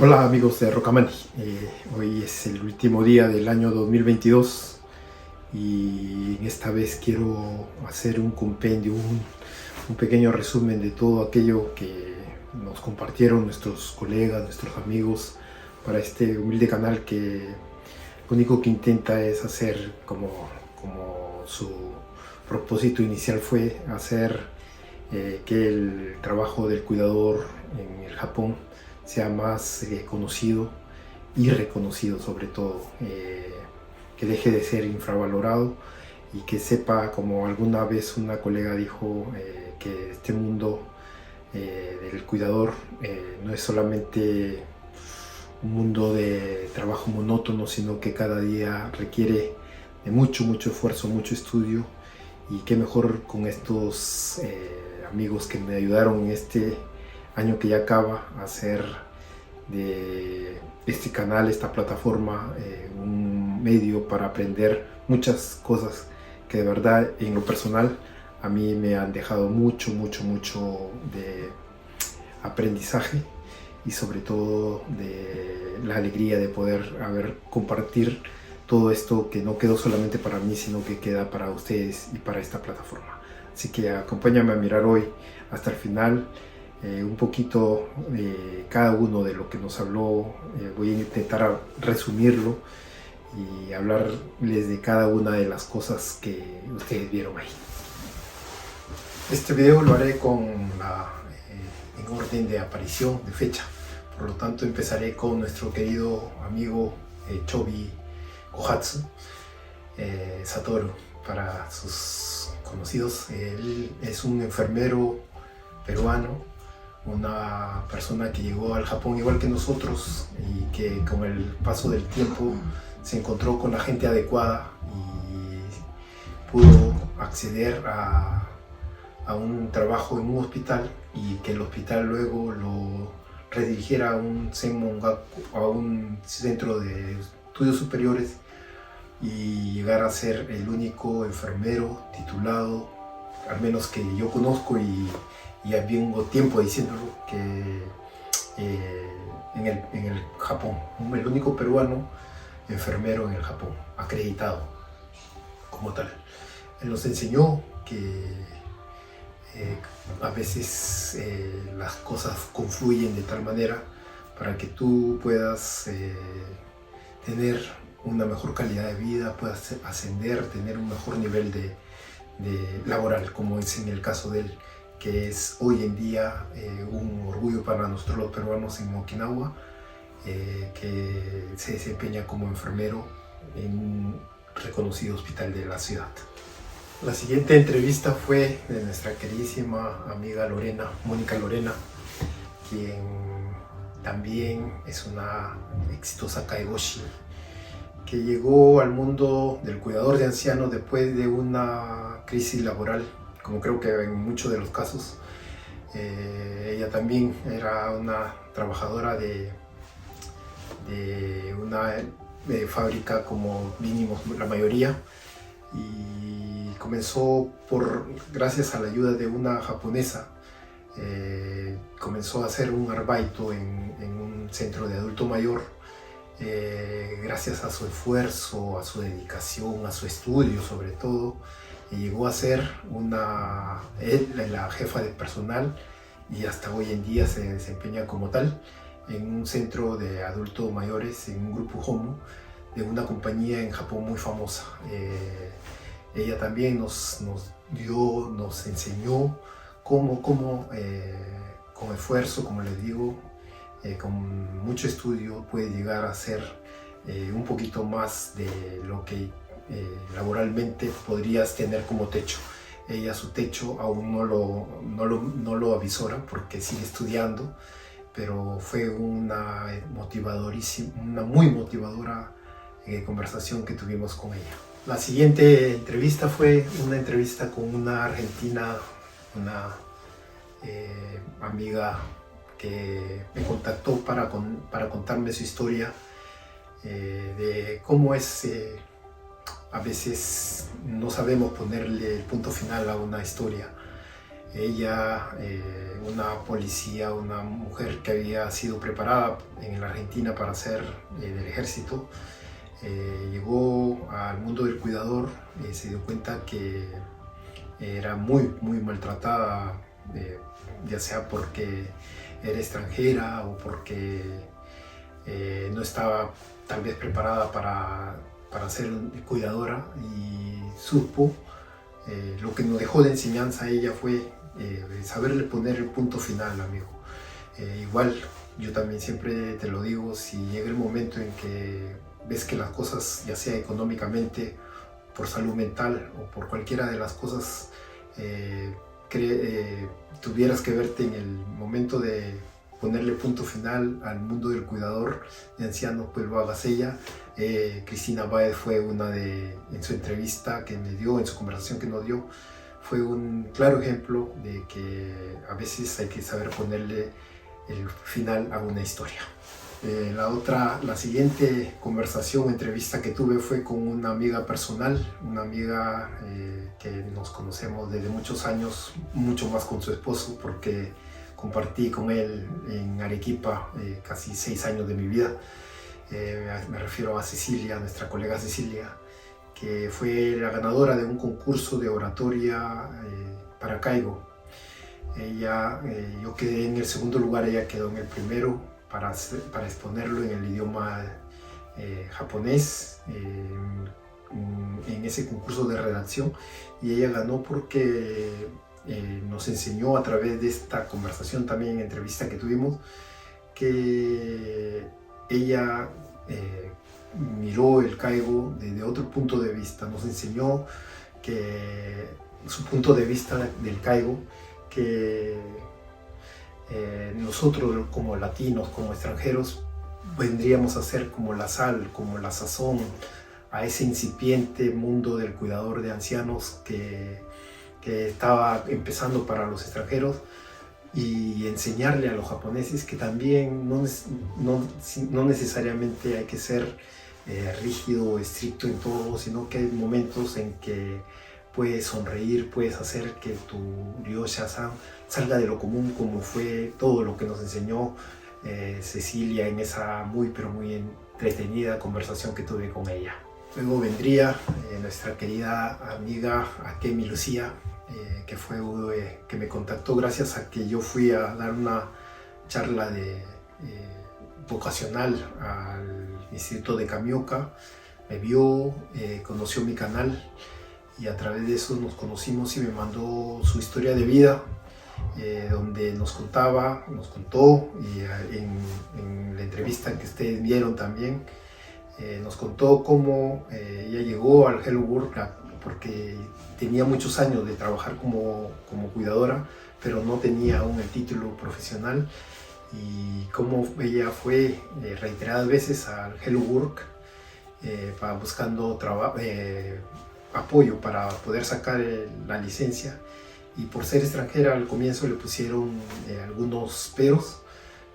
Hola amigos de Rocamani, hoy es el último día del año 2022 y esta vez quiero hacer un compendio, un pequeño resumen de todo aquello que nos compartieron nuestros colegas, nuestros amigos para este humilde canal que lo único que intenta es hacer como su propósito inicial fue hacer que el trabajo del cuidador en el Japón sea más conocido y reconocido, sobre todo, que deje de ser infravalorado y que sepa, como alguna vez una colega dijo, que este mundo del cuidador no es solamente un mundo de trabajo monótono, sino que cada día requiere de mucho esfuerzo, mucho estudio, y qué mejor con estos amigos que me ayudaron en este año que ya acaba a hacer de este canal, esta plataforma, un medio para aprender muchas cosas que de verdad en lo personal a mí me han dejado mucho de aprendizaje y sobre todo de la alegría de poder compartir todo esto que no quedó solamente para mí, sino que queda para ustedes y para esta plataforma. Así que acompáñame a mirar hoy hasta el final un poquito de cada uno de lo que nos habló. Voy a intentar resumirlo y hablarles de cada una de las cosas que ustedes vieron ahí. Este video lo haré en orden de aparición, de fecha. Por lo tanto, empezaré con nuestro querido amigo Chobi Kohatsu, Satoru, para sus conocidos. Él es un enfermero peruano, una persona que llegó al Japón igual que nosotros y que con el paso del tiempo se encontró con la gente adecuada y pudo acceder a un trabajo en un hospital, y que el hospital luego lo redirigiera a un Senmongaku, a un centro de estudios superiores, y llegar a ser el único enfermero titulado, al menos que yo conozco, y ya tengo tiempo diciéndolo, que en el Japón, el único peruano enfermero en el Japón, acreditado como tal. Él nos enseñó que a veces las cosas confluyen de tal manera para que tú puedas tener una mejor calidad de vida, puedas ascender, tener un mejor nivel de laboral, como es en el caso de él, que es hoy en día un orgullo para nosotros los peruanos en Okinawa, que se desempeña como enfermero en un reconocido hospital de la ciudad. La siguiente entrevista fue de nuestra queridísima amiga Lorena, Mónica Lorena, quien también es una exitosa kaigoshi, que llegó al mundo del cuidador de ancianos después de una crisis laboral, como creo que en muchos de los casos. Ella también era una trabajadora de una fábrica, como mínimo la mayoría, y comenzó gracias a la ayuda de una japonesa. Comenzó a hacer un arbaito en un centro de adulto mayor. Gracias a su esfuerzo, a su dedicación, a su estudio sobre todo, llegó a ser la jefa de personal, y hasta hoy en día se desempeña como tal en un centro de adultos mayores, en un grupo Homo de una compañía en Japón muy famosa. Ella también nos enseñó cómo con esfuerzo, como les digo, con mucho estudio, puede llegar a ser un poquito más de lo que laboralmente podrías tener como techo. Ella, su techo aún no lo avisora porque sigue estudiando, pero fue una muy motivadora conversación que tuvimos con ella. La siguiente entrevista fue una entrevista con una argentina, una amiga que me contactó para contarme su historia, de cómo es, a veces no sabemos ponerle el punto final a una historia. Ella, una policía, una mujer que había sido preparada en la Argentina para ser del ejército, llegó al mundo del cuidador y se dio cuenta que era muy maltratada, ya sea porque era extranjera o porque no estaba tal vez preparada para ser cuidadora, y supo, lo que nos dejó de enseñanza a ella fue saberle poner el punto final, amigo. Igual, yo también siempre te lo digo, si llega el momento en que ves que las cosas, ya sea económicamente, por salud mental o por cualquiera de las cosas, tuvieras que verte en el momento de ponerle punto final al mundo del cuidador de ancianos, pues lo hagas ella. Cristina Báez fue una en su entrevista que me dio, en su conversación que nos dio, fue un claro ejemplo de que a veces hay que saber ponerle el final a una historia. La siguiente conversación, entrevista que tuve fue con una amiga personal, una amiga que nos conocemos desde muchos años, mucho más con su esposo, porque compartí con él en Arequipa casi 6 años de mi vida. Me refiero a Cecilia, nuestra colega Cecilia, que fue la ganadora de un concurso de oratoria para Caigo. Yo quedé en el segundo lugar, ella quedó en el primero para exponerlo en el idioma japonés, en ese concurso de redacción, y ella ganó porque nos enseñó a través de esta conversación, también en entrevista que tuvimos, que ella miró el Caigo desde otro punto de vista, nos enseñó que su punto de vista del Caigo, que nosotros como latinos, como extranjeros, vendríamos a ser como la sal, como la sazón a ese incipiente mundo del cuidador de ancianos que estaba empezando para los extranjeros, y enseñarle a los japoneses que también no necesariamente hay que ser rígido o estricto en todo, sino que hay momentos en que puedes sonreír, puedes hacer que tu ryosha-san salga de lo común, como fue todo lo que nos enseñó Cecilia en esa muy entretenida conversación que tuve con ella. Luego vendría nuestra querida amiga Akemi Lucía, que fue que me contactó gracias a que yo fui a dar una charla vocacional al Instituto de Kamioka. Me vio, conoció mi canal, y a través de eso nos conocimos y me mandó su historia de vida, donde nos contó, y en la entrevista que ustedes vieron también, nos contó cómo ella llegó al Hello World porque tenía muchos años de trabajar como cuidadora, pero no tenía aún el título profesional, y cómo ella fue reiteradas veces al Hello Work buscando apoyo para poder sacar la licencia, y por ser extranjera al comienzo le pusieron algunos peros,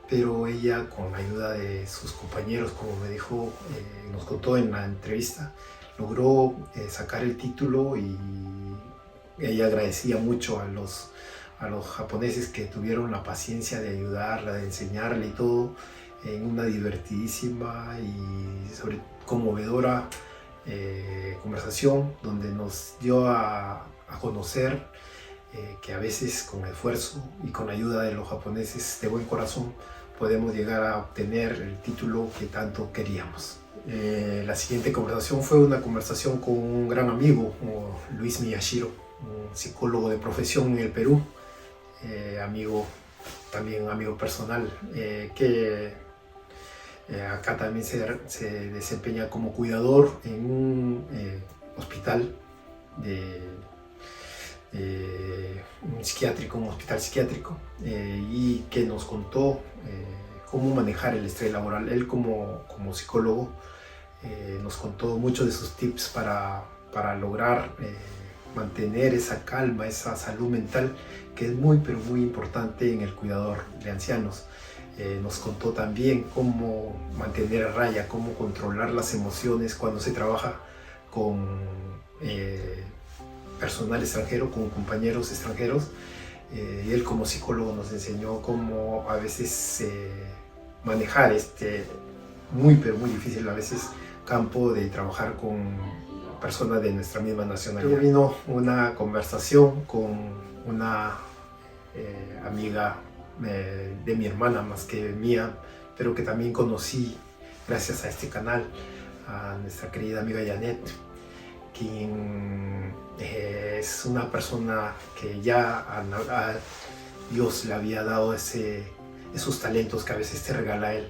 pero ella, con la ayuda de sus compañeros, como me dijo, nos contó en la entrevista, logró sacar el título, y ella agradecía mucho a los japoneses que tuvieron la paciencia de ayudarla, de enseñarle y todo, en una divertidísima y sobre conmovedora conversación, donde nos dio a conocer que a veces con esfuerzo y con la ayuda de los japoneses de buen corazón podemos llegar a obtener el título que tanto queríamos. La siguiente conversación fue una conversación con un gran amigo, Luis Miyashiro, un psicólogo de profesión en el Perú, también amigo personal, que acá también se desempeña como cuidador en un hospital un hospital psiquiátrico, y que nos contó cómo manejar el estrés laboral. Él como psicólogo nos contó muchos de sus tips para lograr mantener esa calma, esa salud mental, que es muy importante en el cuidador de ancianos. Nos contó también cómo mantener a raya, cómo controlar las emociones cuando se trabaja con personal extranjero, con compañeros extranjeros, Y él como psicólogo nos enseñó cómo a veces manejar muy pero muy difícil a veces campo de trabajar con personas de nuestra misma nacionalidad. Luego vino una conversación con una amiga de mi hermana más que mía, pero que también conocí gracias a este canal, a nuestra querida amiga Janet, quien es una persona que ya a Dios le había dado esos talentos que a veces te regala Él.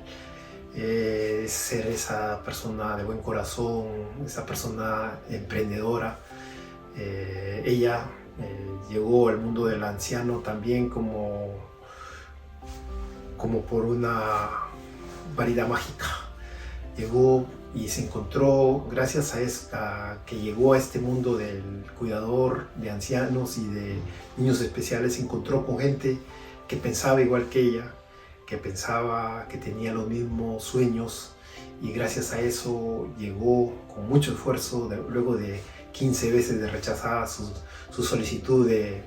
Ser esa persona de buen corazón, esa persona emprendedora. Ella llegó al mundo del anciano también como por una varita mágica. Llegó y se encontró, gracias a que llegó a este mundo del cuidador de ancianos y de niños especiales, se encontró con gente que pensaba igual que ella, que pensaba que tenía los mismos sueños, y gracias a eso llegó con mucho esfuerzo, luego de 15 veces de rechazar su solicitud de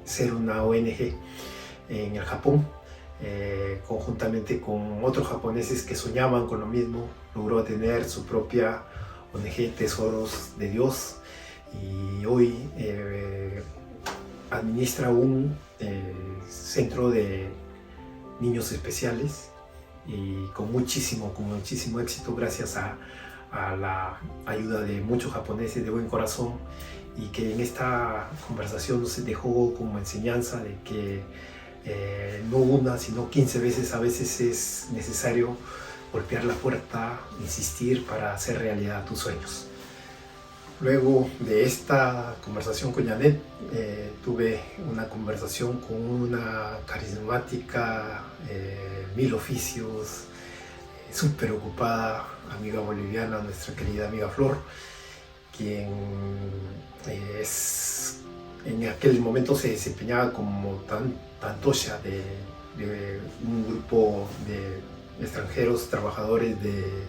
ser una ONG en el Japón. Conjuntamente con otros japoneses que soñaban con lo mismo, logró tener su propia ONG Tesoros de Dios, y hoy administra un centro de niños especiales, y con muchísimo éxito gracias a la ayuda de muchos japoneses de buen corazón, y que en esta conversación nos dejó como enseñanza de que no una, sino 15 veces a veces es necesario golpear la puerta, insistir para hacer realidad tus sueños. Luego de esta conversación con Janet, tuve una conversación con una carismática, mil oficios, súper ocupada amiga boliviana, nuestra querida amiga Flor, quien en aquel momento se desempeñaba como tantoya de un grupo de extranjeros trabajadores de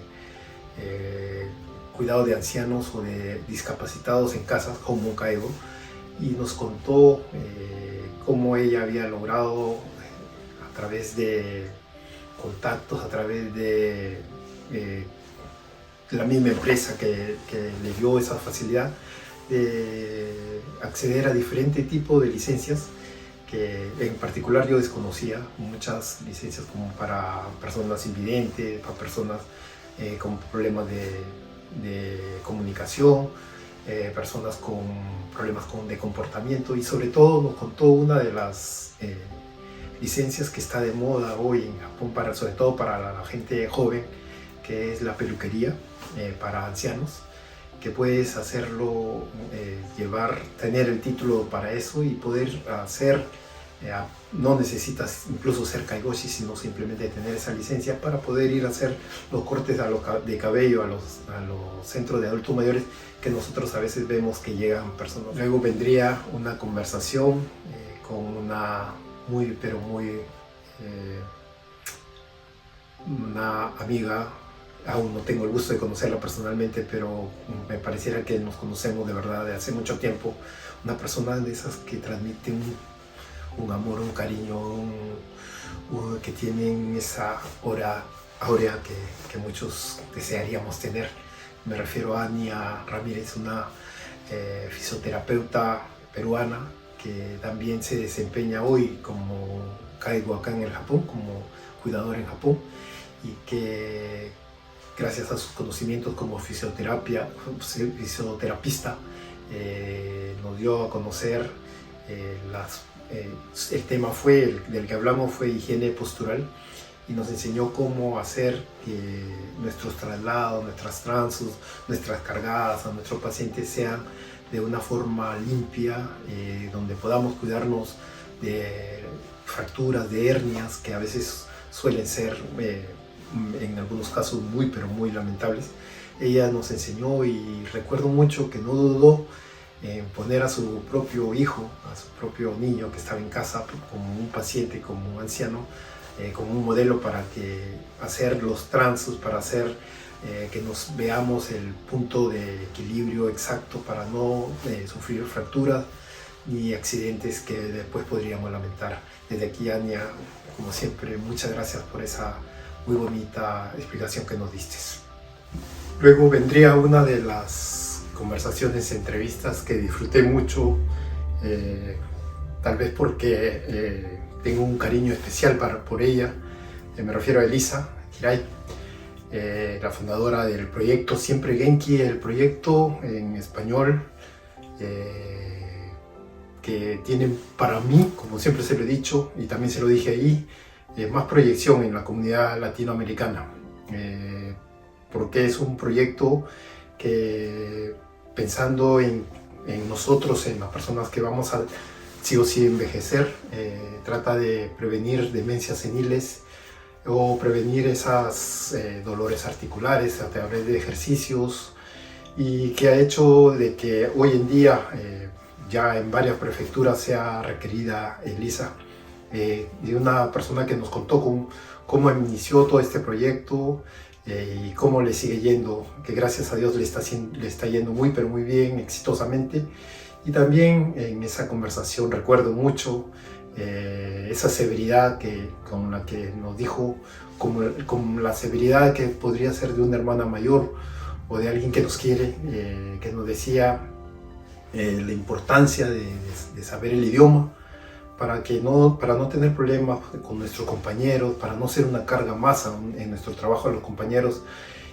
cuidado de ancianos o de discapacitados en casas, como Caigo, y nos contó cómo ella había logrado a través de contactos, a través de la misma empresa que le dio esa facilidad de acceder a diferentes tipos de licencias, que en particular yo desconocía, muchas licencias como para personas invidentes, para personas con problemas de comunicación, personas con problemas de comportamiento, y sobre todo nos contó una de las licencias que está de moda hoy en Japón, sobre todo para la gente joven, que es la peluquería para ancianos, que puedes hacerlo, tener el título para eso y poder hacer, no necesitas incluso ser kaigoshi, sino simplemente tener esa licencia para poder ir a hacer los cortes de cabello a los centros de adultos mayores, que nosotros a veces vemos que llegan personas. Luego vendría una conversación con una una amiga. Aún no tengo el gusto de conocerla personalmente, pero me pareciera que nos conocemos de verdad de hace mucho tiempo. Una persona de esas que transmiten un amor, un cariño, que tienen esa áurea que muchos desearíamos tener. Me refiero a Ania Ramírez, una fisioterapeuta peruana que también se desempeña hoy como Kaigo acá en el Japón, como cuidador en Japón, y que gracias a sus conocimientos como fisioterapista nos dio a conocer el tema del que hablamos fue higiene postural, y nos enseñó cómo hacer que nuestros traslados, nuestras transos, nuestras cargadas a nuestros pacientes sean de una forma limpia, donde podamos cuidarnos de fracturas, de hernias, que a veces suelen ser en algunos casos pero muy lamentables. Ella nos enseñó, y recuerdo mucho que no dudó en poner a su propio hijo, a su propio niño que estaba en casa como un paciente, como un anciano, como un modelo para hacer los transos, para hacer que nos veamos el punto de equilibrio exacto para no sufrir fracturas ni accidentes que después podríamos lamentar. Desde aquí, Ania, como siempre, muchas gracias por esa muy bonita explicación que nos diste. Luego vendría una de las conversaciones, entrevistas que disfruté mucho, tal vez porque tengo un cariño especial por ella. Me refiero a Elisa Hirai, la fundadora del proyecto Siempre Genki, el proyecto en español que tiene para mí, como siempre se lo he dicho y también se lo dije ahí, más proyección en la comunidad latinoamericana, porque es un proyecto que, pensando en nosotros, en las personas que vamos a sí o sí envejecer, trata de prevenir demencias seniles o prevenir esos dolores articulares a través de ejercicios, y que ha hecho de que hoy en día ya en varias prefecturas sea requerida Elisa, de una persona que nos contó cómo inició todo este proyecto y cómo le sigue yendo, que gracias a Dios le está yendo muy pero muy bien, exitosamente. Y también en esa conversación recuerdo mucho esa severidad con la que nos dijo, como la severidad que podría ser de una hermana mayor o de alguien que nos quiere, que nos decía la importancia de saber el idioma para no tener problemas con nuestros compañeros, para no ser una carga más en nuestro trabajo a los compañeros,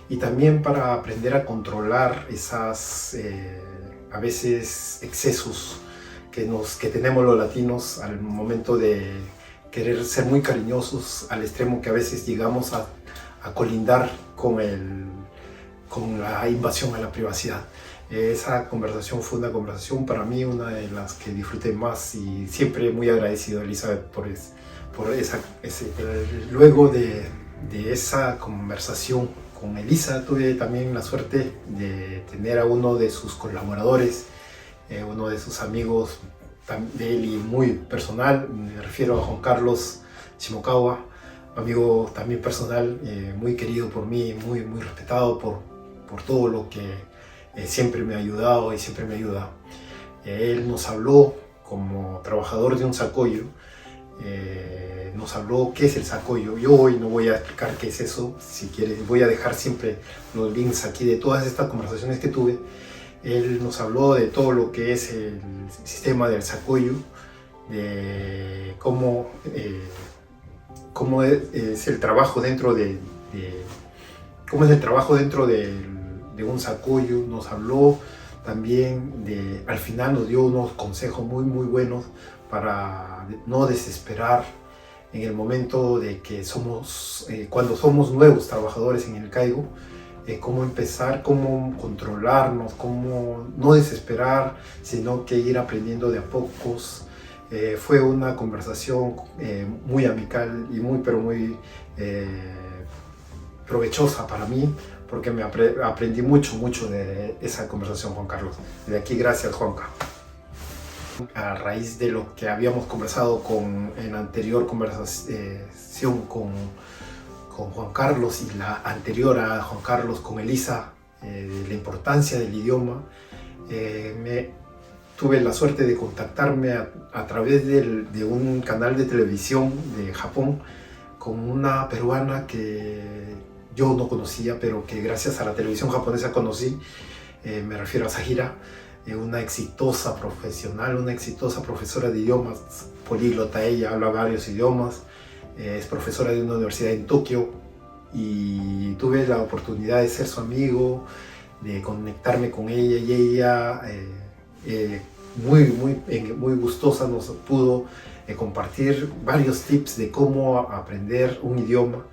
y también para aprender a controlar esas a veces excesos que tenemos los latinos al momento de querer ser muy cariñosos, al extremo que a veces llegamos a colindar con la invasión a la privacidad. Esa conversación fue una conversación para mí, una de las que disfruté más, y siempre muy agradecido a Elizabeth por esa. Luego de esa conversación con Elisa, tuve también la suerte de tener a uno de sus colaboradores, uno de sus amigos de él y muy personal. Me refiero a Juan Carlos Shimokawa, amigo también personal, muy querido por mí, muy respetado por todo lo que siempre me ha ayudado y siempre me ayuda. Él nos habló como trabajador de un sacoyo, nos habló qué es el sacoyo. Yo hoy no voy a explicar qué es eso, si quieres voy a dejar siempre los links aquí de todas estas conversaciones que tuve. Él nos habló de todo lo que es el sistema del sacoyo, de cómo es el trabajo dentro de un sacoyo. Nos habló también al final nos dio unos consejos muy buenos para no desesperar en el momento de que cuando somos nuevos trabajadores en el Caigo, cómo empezar, cómo controlarnos, cómo no desesperar, sino que ir aprendiendo de a pocos. Fue una conversación muy amical y muy provechosa para mí, porque aprendí mucho de esa conversación, Juan Carlos. Desde aquí, gracias, Juanca. A raíz de lo que habíamos conversado en la anterior conversación con Juan Carlos y la anterior a Juan Carlos con Elisa, de la importancia del idioma, tuve la suerte de contactarme a través de un canal de televisión de Japón con una peruana que yo no conocía, pero que gracias a la televisión japonesa conocí. Me refiero a Sahira, una exitosa profesional, una exitosa profesora de idiomas, políglota. Ella habla varios idiomas, es profesora de una universidad en Tokio, y tuve la oportunidad de ser su amigo, de conectarme con ella, y ella muy gustosa nos pudo compartir varios tips de cómo aprender un idioma,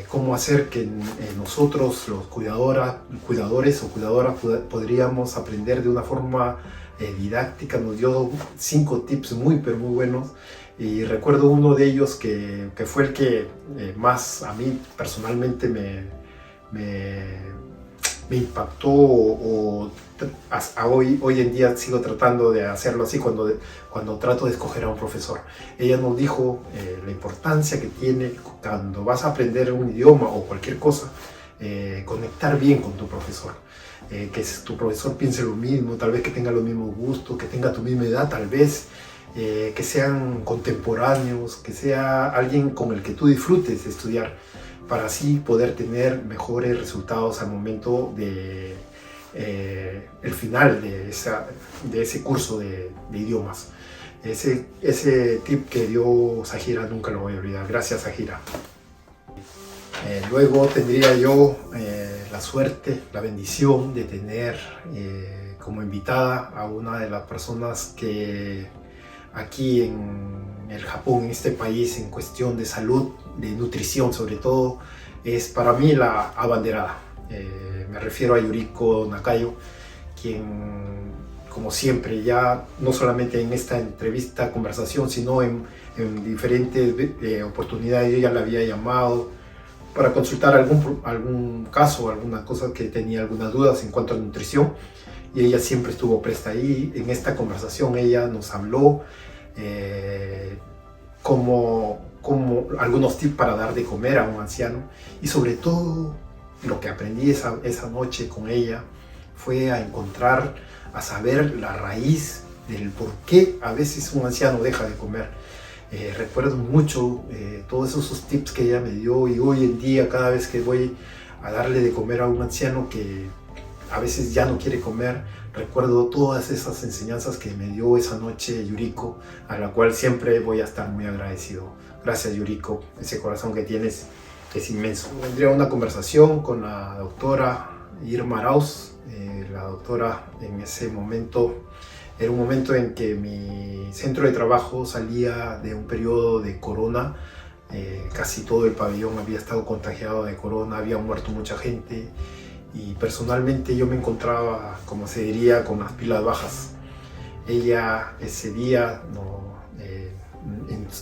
cómo hacer que nosotros, los cuidadores o cuidadoras, podríamos aprender de una forma didáctica. Nos dio 5 tips muy buenos, y recuerdo uno de ellos que fue el que más a mí personalmente me impactó, hoy en día sigo tratando de hacerlo así cuando trato de escoger a un profesor. Ella nos dijo la importancia que tiene cuando vas a aprender un idioma o cualquier cosa, conectar bien con tu profesor. que tu profesor piense lo mismo, tal vez que tenga los mismos gustos, que tenga tu misma edad tal vez, que sean contemporáneos, que sea alguien con el que tú disfrutes estudiar, para así poder tener mejores resultados al momento de el final de ese curso de idiomas. Ese tip que dio Zahira nunca lo voy a olvidar. Gracias, Zahira. Luego tendría yo la suerte, la bendición de tener como invitada a una de las personas que aquí en el Japón, en este país, en cuestión de salud, de nutrición sobre todo, es para mí la abanderada. Me refiero a Yuriko Nakayo, quien, como siempre, ya no solamente en esta entrevista, conversación, sino en diferentes oportunidades, yo ya la había llamado para consultar algún caso, alguna cosa que tenía algunas dudas en cuanto a nutrición, y ella siempre estuvo presta ahí. En esta conversación ella nos habló como algunos tips para dar de comer a un anciano, y sobre todo lo que aprendí esa noche con ella fue a saber la raíz del por qué a veces un anciano deja de comer. Recuerdo mucho todos esos tips que ella me dio, y hoy en día cada vez que voy a darle de comer a un anciano que a veces ya no quiere comer, recuerdo todas esas enseñanzas que me dio esa noche Yuriko, a la cual siempre voy a estar muy agradecido. Gracias, Yuriko, ese corazón que tienes es inmenso. Tendría una conversación con la doctora Irma Arauz. La doctora, en ese momento, era un momento en que mi centro de trabajo salía de un periodo de corona. Casi todo el pabellón había estado contagiado de corona, había muerto mucha gente, y personalmente yo me encontraba, como se diría, con las pilas bajas. Ella ese día,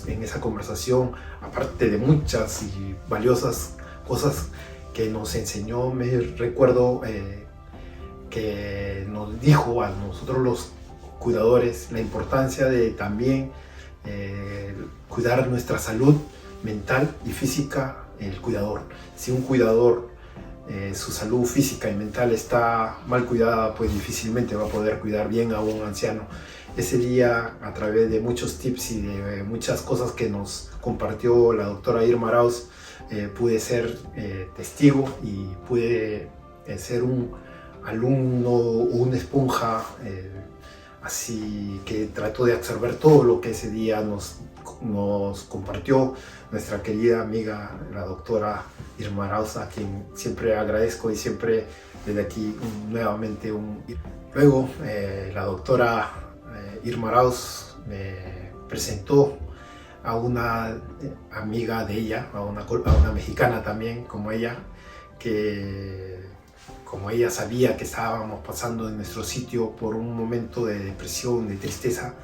en esa conversación, aparte de muchas y valiosas cosas que nos enseñó, me recuerdo que nos dijo a nosotros los cuidadores la importancia de también cuidar nuestra salud mental y física. El cuidador, si un cuidador su salud física y mental está mal cuidada, pues difícilmente va a poder cuidar bien a un anciano. Ese día, a través de muchos tips y de muchas cosas que nos compartió la doctora Irma Arauz, pude ser testigo, y pude ser un alumno, una esponja, así que trató de absorber todo lo que ese día nos compartió nuestra querida amiga, la doctora Irma Arauz, a quien siempre agradezco, y siempre desde aquí nuevamente Luego la doctora Irma Arauz me presentó a una amiga de ella, a una mexicana también como ella, que como ella sabía que estábamos pasando en nuestro sitio por un momento de depresión, de tristeza,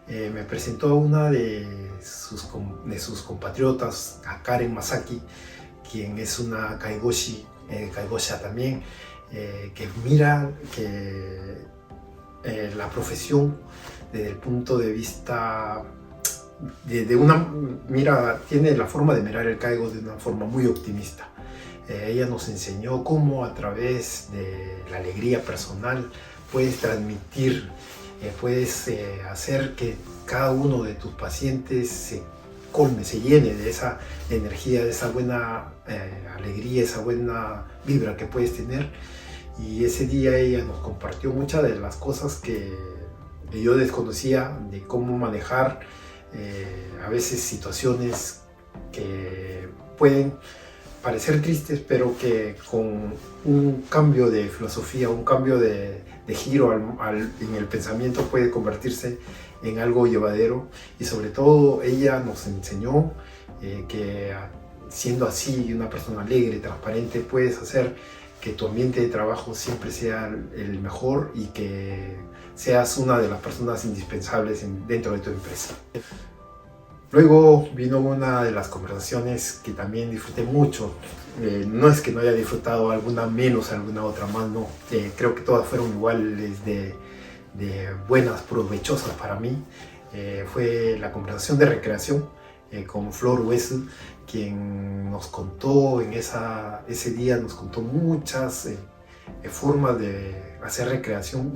me presentó a una de sus compatriotas, a Karen Masaki, quien es una kaigosha también, que mira que la profesión desde el punto de vista tiene la forma de mirar el kaigo de una forma muy optimista. Ella nos enseñó cómo a través de la alegría personal puedes transmitir, puedes hacer que cada uno de tus pacientes se colme, se llene de esa energía, de esa buena alegría, esa buena vibra que puedes tener. Y ese día ella nos compartió muchas de las cosas que yo desconocía, de cómo manejar a veces situaciones que pueden parecer tristes, pero que con un cambio de filosofía, un cambio de giro en el pensamiento, puede convertirse en algo llevadero. Y sobre todo ella nos enseñó que siendo así una persona alegre, transparente, puedes hacer que tu ambiente de trabajo siempre sea el mejor, y que seas una de las personas indispensables dentro de tu empresa. Luego vino una de las conversaciones que también disfruté mucho. No es que no haya disfrutado alguna menos, alguna otra más, no. Creo que todas fueron iguales de buenas, provechosas para mí. Fue la conversación de recreación con Flor Hueso, quien nos contó ese día nos contó muchas formas de hacer recreación,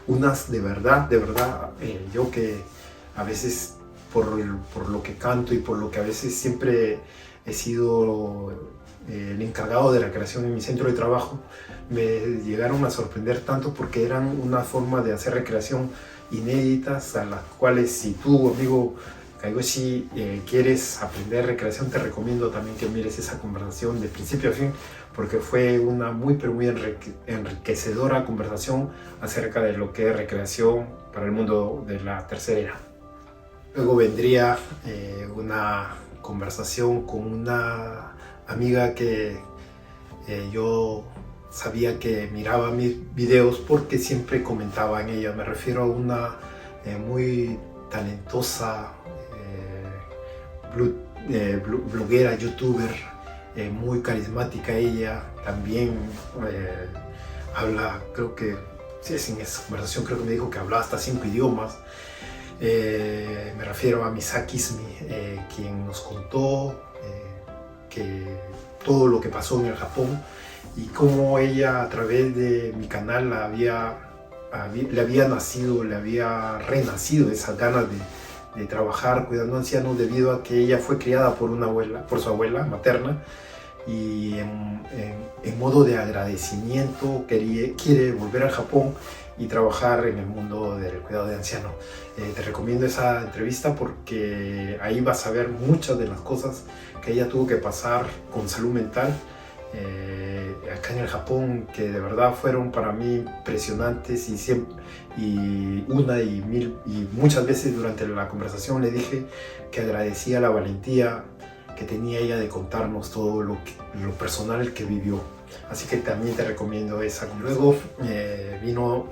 unas de verdad, yo que a veces por lo que canto y por lo que a veces siempre he sido el encargado de recreación en mi centro de trabajo, me llegaron a sorprender tanto porque eran una forma de hacer recreación inéditas, a las cuales si tú, amigo Kaigoshi, quieres aprender recreación, te recomiendo también que mires esa conversación de principio a fin, porque fue una muy enriquecedora conversación acerca de lo que es recreación para el mundo de la tercera edad. Luego vendría una conversación con una amiga que yo sabía que miraba mis videos porque siempre comentaba en ella. Me refiero a una muy talentosa bloguera, youtuber, muy carismática ella. También habla, creo que, sí, en esa conversación creo que me dijo que hablaba hasta 5 idiomas. Me refiero a Misaki Ismi, quien nos contó que todo lo que pasó en el Japón y cómo ella a través de mi canal le había renacido esas ganas de trabajar cuidando ancianos, debido a que ella fue criada por su abuela materna, y en modo de agradecimiento quiere volver al Japón y trabajar en el mundo del cuidado de ancianos. Te recomiendo esa entrevista porque ahí vas a ver muchas de las cosas que ella tuvo que pasar con salud mental acá en el Japón, que de verdad fueron para mí impresionantes, y muchas veces durante la conversación le dije que agradecía la valentía que tenía ella de contarnos todo lo personal que vivió. Así que también te recomiendo esa. Luego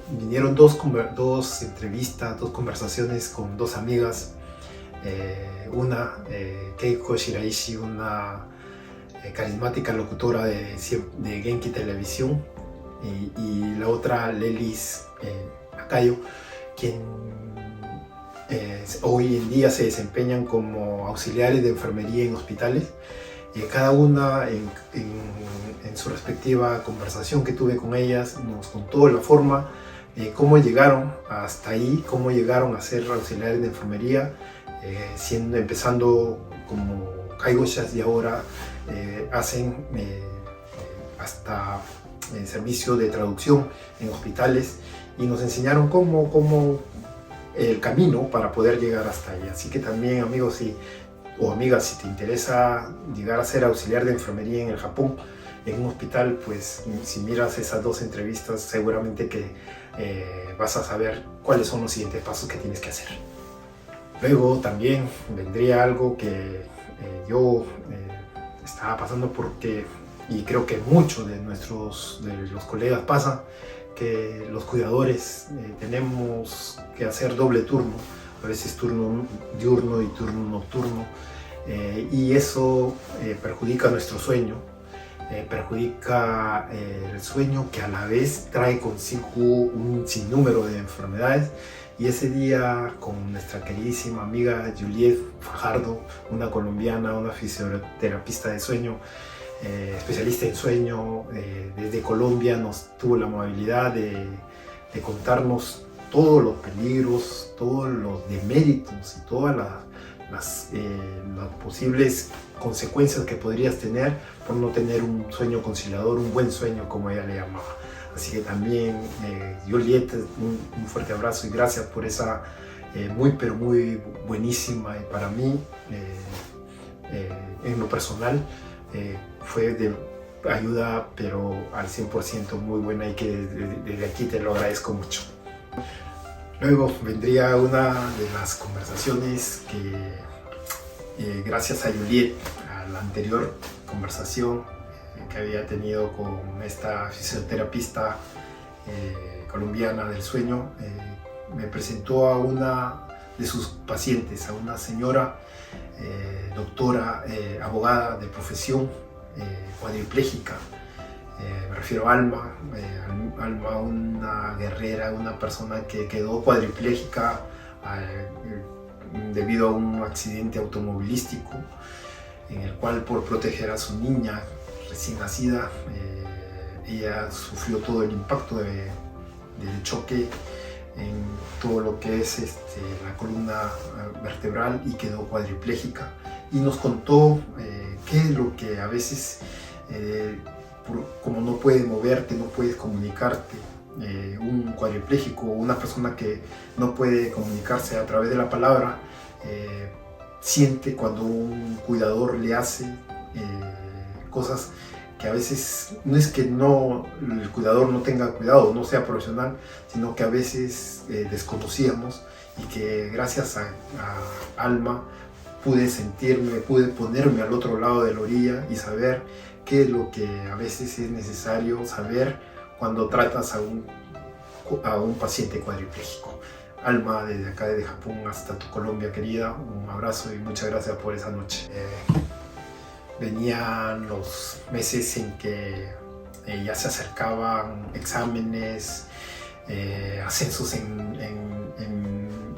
vinieron dos entrevistas, dos conversaciones con dos amigas. Una, Keiko Shiraishi, una carismática locutora de Genki Televisión, y la otra, Lelis Akayo, quien hoy en día se desempeñan como auxiliares de enfermería en hospitales. Cada una en su respectiva conversación que tuve con ellas nos contó la forma, cómo llegaron hasta ahí, cómo llegaron a ser auxiliares de enfermería, empezando como kaigoshas, y ahora hacen hasta servicio de traducción en hospitales, y nos enseñaron cómo el camino para poder llegar hasta allí. Así que también, amigos o amigas, si te interesa llegar a ser auxiliar de enfermería en el Japón, en un hospital, pues si miras esas dos entrevistas, seguramente que vas a saber cuáles son los siguientes pasos que tienes que hacer. Luego también vendría algo que yo estaba pasando, y creo que muchos de los colegas pasan, que los cuidadores tenemos que hacer doble turno, a veces turno diurno y turno nocturno, y eso perjudica nuestro sueño, perjudica el sueño, que a la vez trae consigo un sinnúmero de enfermedades. Y ese día, con nuestra queridísima amiga Juliet Fajardo, una colombiana, una fisioterapista de sueño, especialista en sueño, desde Colombia, nos tuvo la amabilidad de contarnos todos los peligros, todos los deméritos y todas las posibles consecuencias que podrías tener por no tener un sueño conciliador, un buen sueño, como ella le llamaba. Así que también, Juliet, un fuerte abrazo y gracias por esa muy buenísima, y para mí, en lo personal, fue de ayuda, pero al 100% muy buena, y que desde aquí te lo agradezco mucho. Luego vendría una de las conversaciones que, gracias a Juliet, a la anterior conversación que había tenido con esta fisioterapista colombiana del sueño, me presentó a una de sus pacientes, a una señora doctora, abogada de profesión, cuadripléjica. Me refiero a Alma, Alma, una guerrera, una persona que quedó cuadripléjica debido a un accidente automovilístico, en el cual, por proteger a su niña recién nacida, ella sufrió todo el impacto del choque en todo lo que es la columna vertebral y quedó cuadripléjica, y nos contó qué es lo que a veces, como no puedes moverte, no puedes comunicarte, un cuadripléjico o una persona que no puede comunicarse a través de la palabra, siente cuando un cuidador le hace cosas que a veces no es que el cuidador no tenga cuidado, no sea profesional, sino que a veces desconocíamos, y que gracias a Alma pude sentirme, pude ponerme al otro lado de la orilla y saber qué es lo que a veces es necesario saber cuando tratas a un paciente cuadripléjico. Alma, desde acá, desde Japón hasta tu Colombia querida, un abrazo y muchas gracias por esa noche. Venían los meses en que ya se acercaban exámenes, ascensos en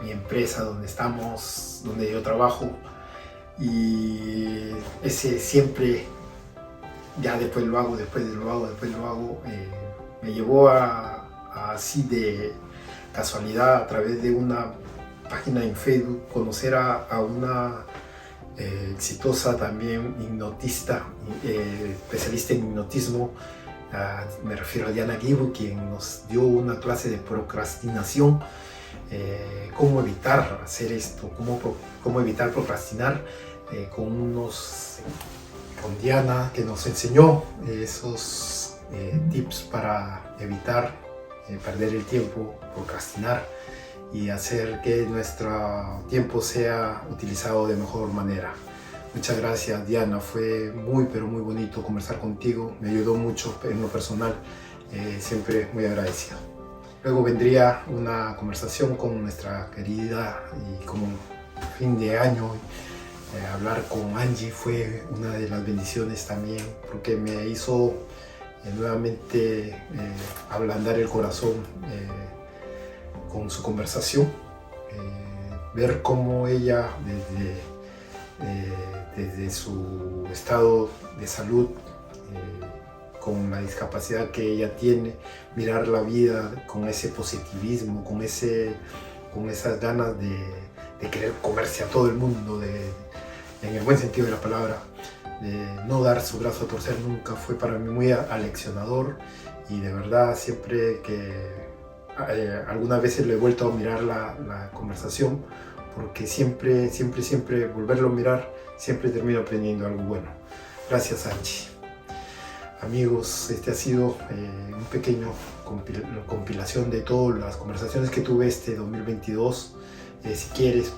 mi empresa donde yo trabajo, y ese siempre, ya después lo hago, me llevó a así de casualidad, a través de una página en Facebook, conocer a una exitosa también hipnotista, especialista en hipnotismo. Me refiero a Diana Gibu, quien nos dio una clase de procrastinación, cómo evitar hacer esto, cómo evitar procrastinar, con Diana, que nos enseñó esos tips para evitar perder el tiempo, procrastinar, y hacer que nuestro tiempo sea utilizado de mejor manera. Muchas gracias, Diana, fue muy pero muy bonito conversar contigo, me ayudó mucho en lo personal, siempre muy agradecido. Luego vendría una conversación con nuestra querida, y como fin de año, hablar con Angie fue una de las bendiciones también, porque me hizo nuevamente ablandar el corazón con su conversación, ver cómo ella desde su estado de salud, con la discapacidad que ella tiene, mirar la vida con ese positivismo, con esas ganas de querer comerse a todo el mundo, en el buen sentido de la palabra, de no dar su brazo a torcer nunca, fue para mí muy aleccionador, y de verdad siempre que algunas veces le he vuelto a mirar la conversación, porque siempre volverlo a mirar, siempre termino aprendiendo algo bueno. Gracias, Angie. Amigos, este ha sido un pequeño compilación de todas las conversaciones que tuve este 2022. Si quieres,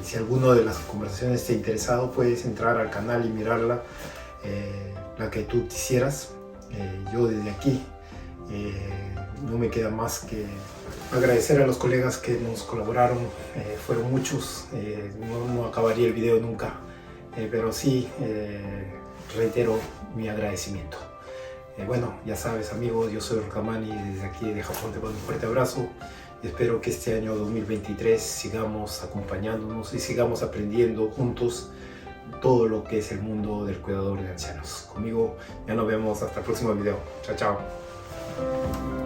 si alguna de las conversaciones te ha interesado, puedes entrar al canal y mirarla, la que tú quisieras. Yo desde aquí no me queda más que agradecer a los colegas que nos colaboraron, fueron muchos, no acabaría el video nunca, pero sí reitero mi agradecimiento. Bueno, ya sabes, amigos, yo soy Rokamani, desde aquí de Japón te mando un fuerte abrazo, y espero que este año 2023 sigamos acompañándonos y sigamos aprendiendo juntos todo lo que es el mundo del cuidador de ancianos. Conmigo ya nos vemos hasta el próximo video. Chao, chao.